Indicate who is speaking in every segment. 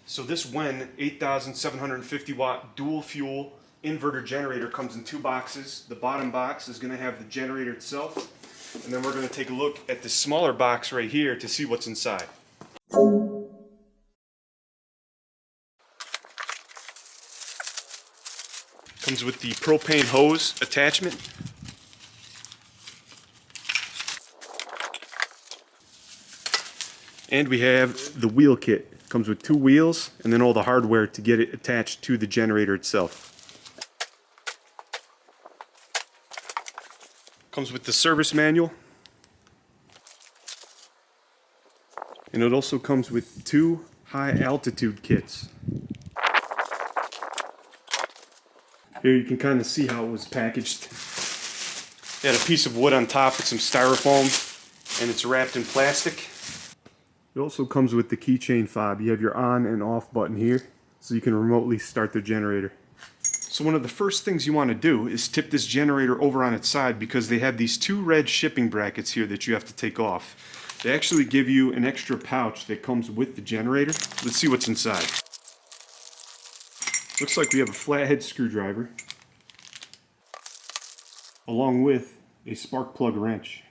Speaker 1: So this WEN 8,750 watt dual fuel inverter generator comes in two boxes. The bottom box is going to have the generator itself, and then we're going to take a look at the smaller box right here to see what's inside. Comes with the propane hose attachment. And we have the wheel kit. Comes with two wheels and then all the hardware to get it attached to the generator itself. Comes with the service manual. And it also comes with two high altitude kits. Here you can kind of see how it was packaged. It had a piece of wood on top with some styrofoam, and it's wrapped in plastic. It also comes with the Keychain Fob. You have your on and off button here, so you can remotely start the generator. So one of the first things you want to do is tip this generator over on its side, because they have these two red shipping brackets here that you have to take off. They actually give you an extra pouch that comes with the generator. Let's see what's inside. Looks like we have a flathead screwdriver, along with a spark plug wrench.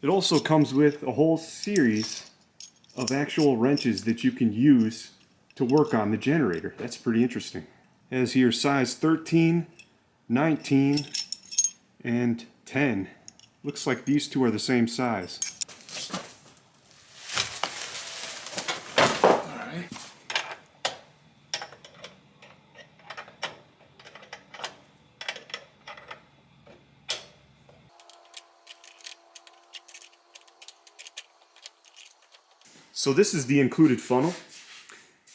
Speaker 1: It also comes with a whole series of actual wrenches that you can use to work on the generator. That's pretty interesting. It has here size 13, 19, and 10. Looks like these two are the same size. Alright. So this is the included funnel,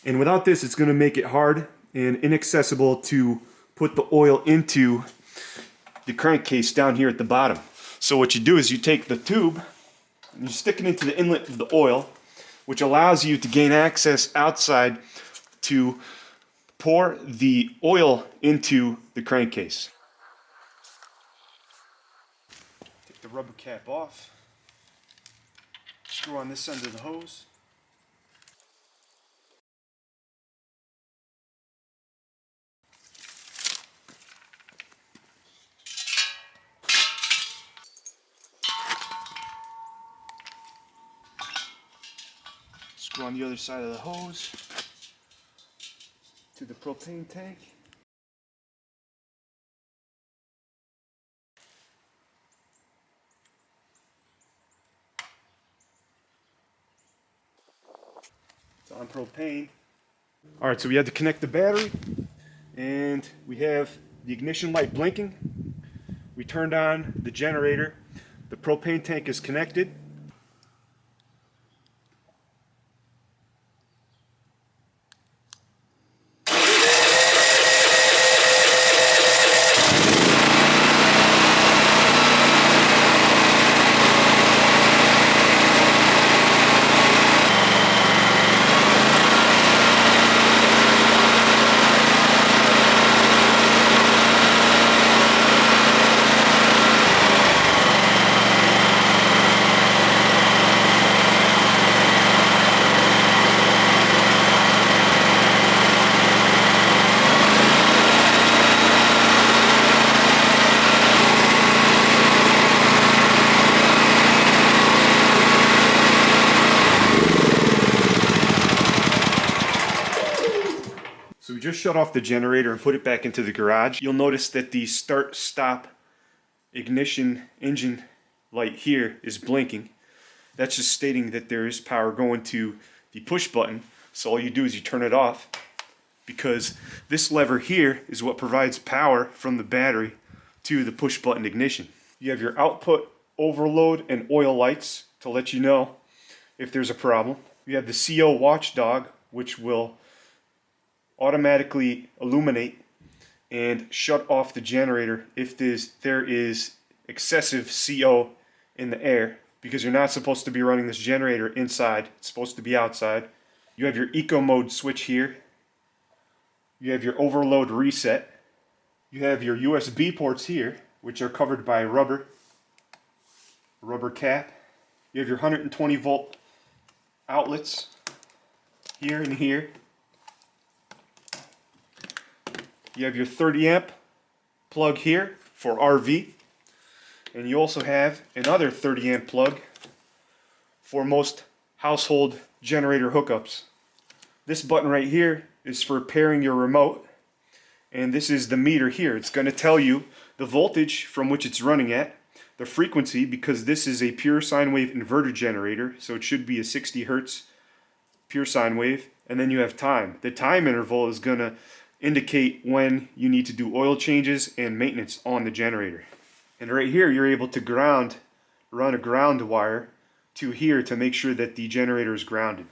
Speaker 1: and without this it's going to make it hard and inaccessible to put the oil into the crankcase down here at the bottom. So what you do is you take the tube and you stick it into the inlet of the oil, which allows you to gain access outside to pour the oil into the crankcase. Take the rubber cap off, screw on this end of the hose. Screw on the other side of the hose to the propane tank. It's on propane. Alright, so we had to connect the battery, and we have the ignition light blinking. We turned on the generator. The propane tank is connected. So we just shut off the generator and put it back into the garage. You'll notice that the start-stop ignition engine light here is blinking. That's just stating that there is power going to the push button. So all you do is you turn it off, because this lever here is what provides power from the battery to the push button ignition. You have your output, overload, and oil lights to let you know if there's a problem. You have the CO watchdog, which will automatically illuminate and shut off the generator if there is excessive CO in the air, because you're not supposed to be running this generator inside. It's supposed to be outside. You have your eco mode switch here. You have your overload reset. You have your USB ports here, which are covered by rubber cap. You have your 120 volt outlets. here and here. You have your 30 amp plug here for RV, and you also have another 30 amp plug for most household generator hookups. This button right here is for pairing your remote, and this is the meter here. It's going to tell you the voltage from which it's running at, the frequency, because this is a pure sine wave inverter generator, so it should be a 60 hertz pure sine wave, and then you have time. The time interval is going to indicate when you need to do oil changes and maintenance on the generator. And right here you're able to run a ground wire to here to make sure that the generator is grounded.